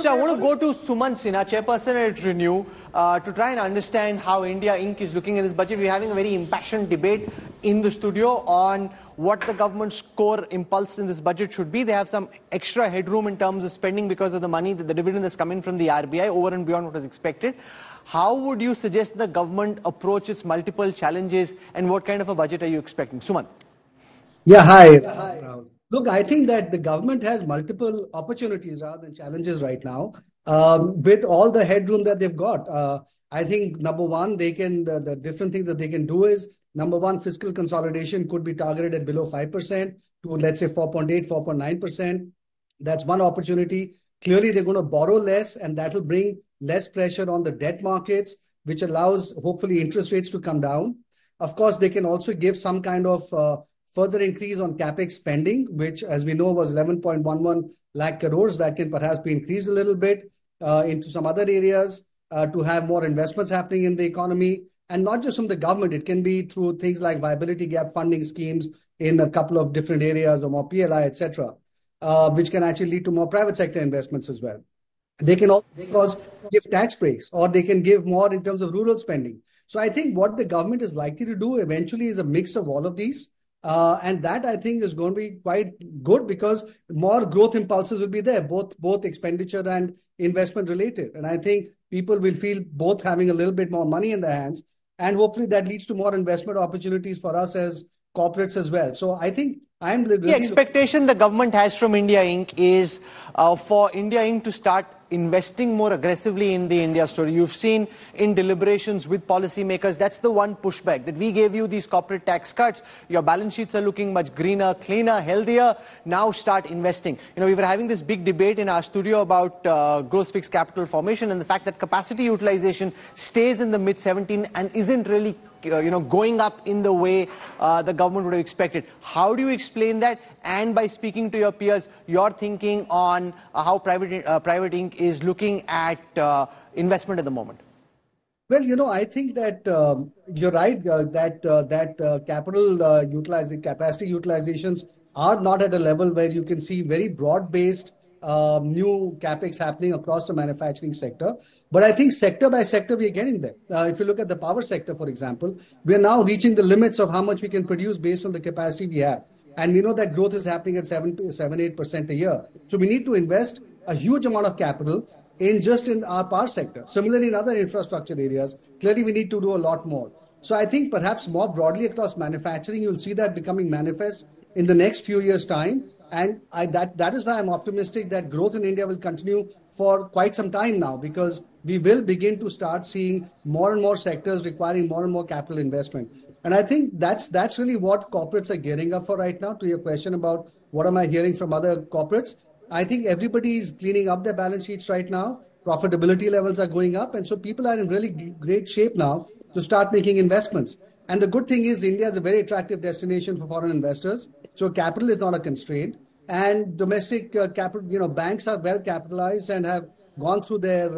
So I want to go to Suman Sinha, chairperson at Renew, to try and understand how India Inc. is looking at this budget. We're having a very impassioned debate in the studio on what the government's core impulse in this budget should be. They have some extra headroom in terms of spending because of the money, the dividend that's come in from the RBI over and beyond what was expected. How would you suggest the government approach its multiple challenges, and what kind of a budget are you expecting? Suman. Yeah, hi. Look, I think that the government has multiple opportunities rather than challenges right now with all the headroom that they've got. I think, number one, they can the different things that they can do is, number one, fiscal consolidation could be targeted at below 5% to, let's say, 4.8, 4.9%. That's one opportunity. Clearly, they're going to borrow less, and that will bring less pressure on the debt markets, which allows, hopefully, interest rates to come down. Of course, they can also give some kind of further increase on capex spending, which, as we know, was 11.11 lakh crores. That can perhaps be increased a little bit into some other areas to have more investments happening in the economy. And not just from the government, it can be through things like viability gap funding schemes in a couple of different areas, or more PLI, etc., which can actually lead to more private sector investments as well. They can also give tax breaks, or they can give more in terms of rural spending. So I think what the government is likely to do eventually is a mix of all of these. And that, I think, is going to be quite good because more growth impulses will be there, both expenditure and investment related. And I think people will feel both having a little bit more money in their hands. And hopefully that leads to more investment opportunities for us as corporates as well. So I think I'm really... The expectation the government has from India Inc. is for India Inc. to start investing more aggressively in the India story. You've seen in deliberations with policymakers, that's the one pushback, that we gave you these corporate tax cuts, your balance sheets are looking much greener, cleaner, healthier, now start investing. You know, we were having this big debate in our studio about gross fixed capital formation and the fact that capacity utilization stays in the mid-17 and isn't really going up in the way the government would have expected. How do you explain that? And by speaking to your peers, your thinking on how private Inc. is looking at investment at the moment? Well, I think that you're right that capital capacity utilizations are not at a level where you can see very broad-based new capex happening across the manufacturing sector. But I think sector by sector, we are getting there. If you look at the power sector, for example, we are now reaching the limits of how much we can produce based on the capacity we have. And we know that growth is happening at 7-8% a year. So we need to invest a huge amount of capital in our power sector. Similarly, in other infrastructure areas, clearly we need to do a lot more. So I think perhaps more broadly across manufacturing, you'll see that becoming manifest in the next few years' time. And that is why I'm optimistic that growth in India will continue for quite some time now, because we will begin to start seeing more and more sectors requiring more and more capital investment. And I think that's really what corporates are gearing up for right now. To your question about what am I hearing from other corporates, I think everybody is cleaning up their balance sheets right now. Profitability levels are going up. And so people are in really great shape now to start making investments. And the good thing is India is a very attractive destination for foreign investors. So capital is not a constraint. And domestic capital, banks are well capitalized and have gone through their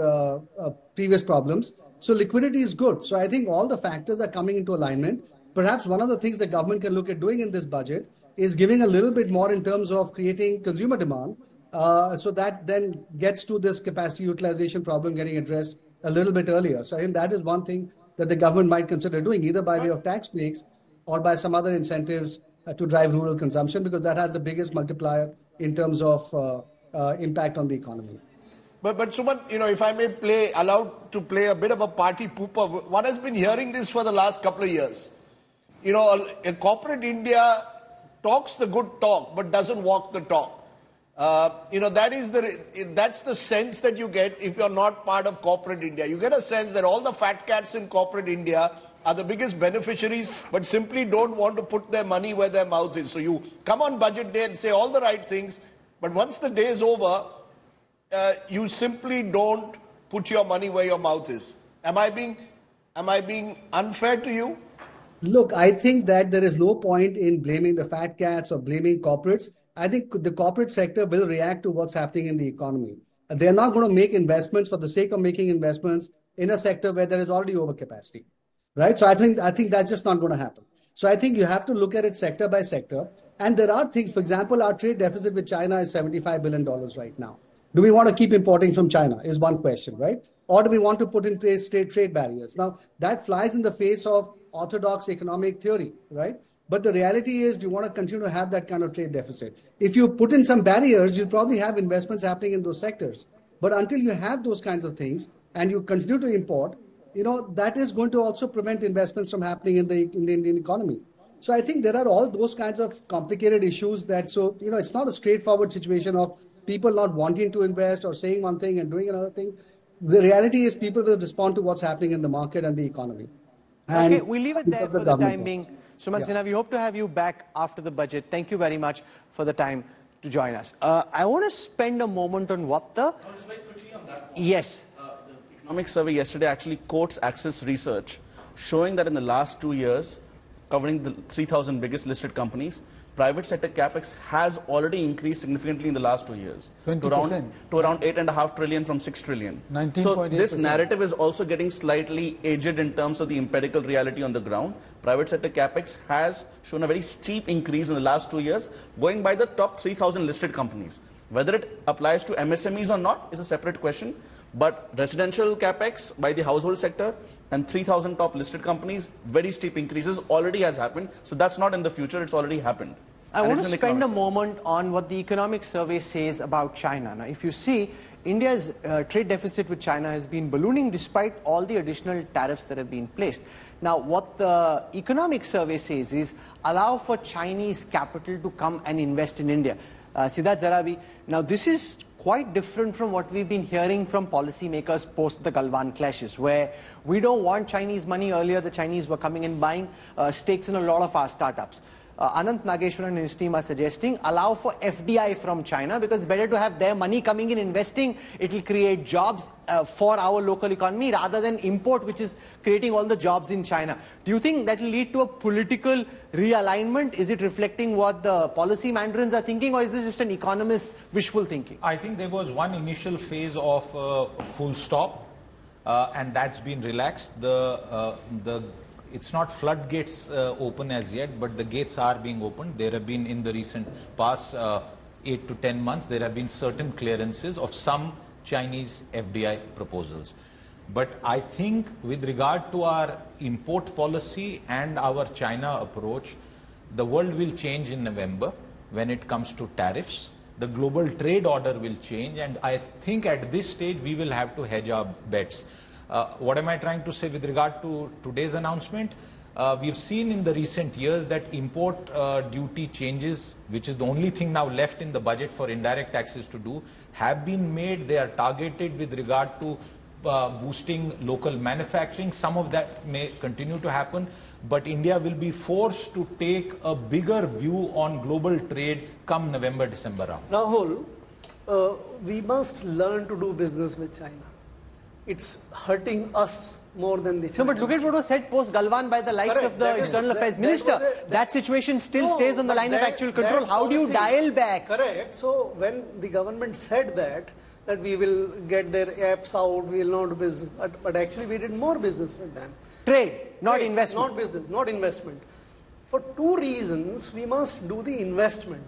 previous problems. So liquidity is good. So I think all the factors are coming into alignment. Perhaps one of the things the government can look at doing in this budget is giving a little bit more in terms of creating consumer demand. So that then gets to this capacity utilization problem getting addressed a little bit earlier. So I think that is one thing that the government might consider doing, either by way of tax breaks or by some other incentives to drive rural consumption, because that has the biggest multiplier in terms of impact on the economy. But Suman, if I may allowed to play a bit of a party pooper, one has been hearing this for the last couple of years. A corporate India talks the good talk, but doesn't walk the talk. That's the sense that you get if you're not part of corporate India. You get a sense that all the fat cats in corporate India are the biggest beneficiaries, but simply don't want to put their money where their mouth is. So you come on budget day and say all the right things, but once the day is over, you simply don't put your money where your mouth is. Am I being unfair to you? Look, I think that there is no point in blaming the fat cats or blaming corporates. I think the corporate sector will react to what's happening in the economy. They're not going to make investments for the sake of making investments in a sector where there is already overcapacity, right? So I think that's just not going to happen. So I think you have to look at it sector by sector. And there are things, for example, our trade deficit with China is $75 billion right now. Do we want to keep importing from China is one question, right? Or do we want to put in place trade barriers? Now, that flies in the face of orthodox economic theory, right? But the reality is, do you want to continue to have that kind of trade deficit? If you put in some barriers, you'll probably have investments happening in those sectors. But until you have those kinds of things and you continue to import, that is going to also prevent investments from happening in the Indian economy. So I think there are all those kinds of complicated issues it's not a straightforward situation of people not wanting to invest or saying one thing and doing another thing. The reality is people will respond to what's happening in the market and the economy. Okay, we'll leave it there for the time being. Sumant Sinha, we hope to have you back after the budget. Thank you very much for the time to join us. I want to spend a moment on what the... Just very quickly on that. Yes. The economic survey yesterday actually quotes Axis Research, showing that in the last 2 years, covering the 3,000 biggest listed companies, private sector capex has already increased significantly in the last 2 years. 20%. To around 8.5 trillion from 6 trillion. 19.8%. So this narrative is also getting slightly aged in terms of the empirical reality on the ground. Private sector capex has shown a very steep increase in the last 2 years, going by the top 3,000 listed companies. Whether it applies to MSMEs or not is a separate question. But residential capex by the household sector and 3,000 top listed companies, very steep increases already has happened. So that's not in the future, it's already happened. I want to spend a moment on what the economic survey says about China. Now, if you see, India's trade deficit with China has been ballooning despite all the additional tariffs that have been placed. Now, what the economic survey says is allow for Chinese capital to come and invest in India. Siddharth Zarabi, now this is quite different from what we've been hearing from policymakers post the Galwan clashes, where we don't want Chinese money. Earlier, the Chinese were coming and buying stakes in a lot of our startups. Anant Nageshwaran and his team are suggesting allow for FDI from China because it's better to have their money coming in investing. It will create jobs for our local economy rather than import, which is creating all the jobs in China. Do you think that will lead to a political realignment? Is it reflecting what the policy mandarins are thinking, or is this just an economist's wishful thinking? I think there was one initial phase of full stop, and that's been relaxed. It's not floodgates open as yet, but the gates are being opened. There have been, in the recent past 8 to 10 months, there have been certain clearances of some Chinese FDI proposals. But I think with regard to our import policy and our China approach, the world will change in November when it comes to tariffs. The global trade order will change, and I think at this stage we will have to hedge our bets. What am I trying to say with regard to today's announcement? We've seen in the recent years that import duty changes, which is the only thing now left in the budget for indirect taxes to do, have been made. They are targeted with regard to boosting local manufacturing. Some of that may continue to happen, but India will be forced to take a bigger view on global trade come November, December round. Rahul, we must learn to do business with China. It's hurting us more than the China. No, but look at what was said post-Galwan by the likes of the External Affairs Minister. That situation still stays on the line of actual control. How do you dial back? Correct. So when the government said that we will get their apps out, we will not do business, but actually we did more business with them. Trade, not investment. Not business, not investment. For two reasons, we must do the investment.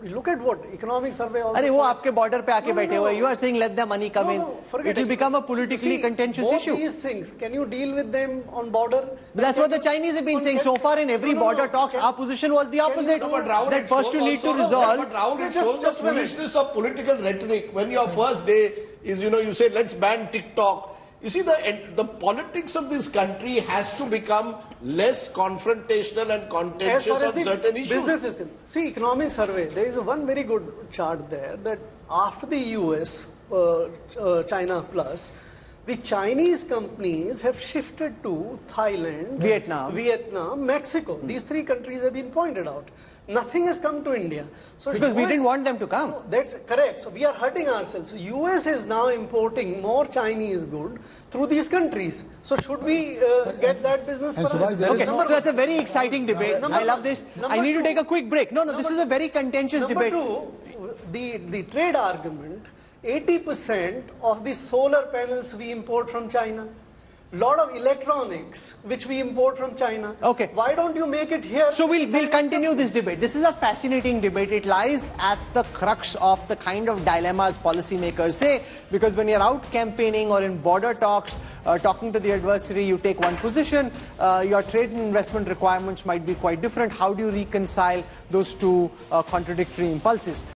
Look at what economic survey. Arey, wo aapke border pe aake baithe hue. You are saying let the money come in. It will become a politically contentious issue. These things, can you deal with them on border? But that's what the Chinese have been saying so far in every border talks. Our position was the opposite. That first you need to resolve. But Rahul, it shows the foolishness of political rhetoric. When your first day is, you say let's ban TikTok. You see, the politics of this country has to become less confrontational and contentious on certain issues. See, economic survey, there is one very good chart there that after the US, China plus, the Chinese companies have shifted to Thailand, Vietnam, Mexico. These three countries have been pointed out. Nothing has come to India. So because we didn't want them to come. That's correct. So we are hurting ourselves. So US is now importing more Chinese good through these countries. So should we get that business for us? Okay, so that's a very exciting debate. I love this. I need to take a quick break. No, this is a very contentious debate. Number two, the trade argument, 80% of the solar panels we import from China. lot of electronics which we import from China. Okay. Why don't you make it here? So we'll continue this debate. This is a fascinating debate. It lies at the crux of the kind of dilemmas policymakers say, because when you're out campaigning or in border talks, talking to the adversary, you take one position. Your trade and investment requirements might be quite different. How do you reconcile those two contradictory impulses?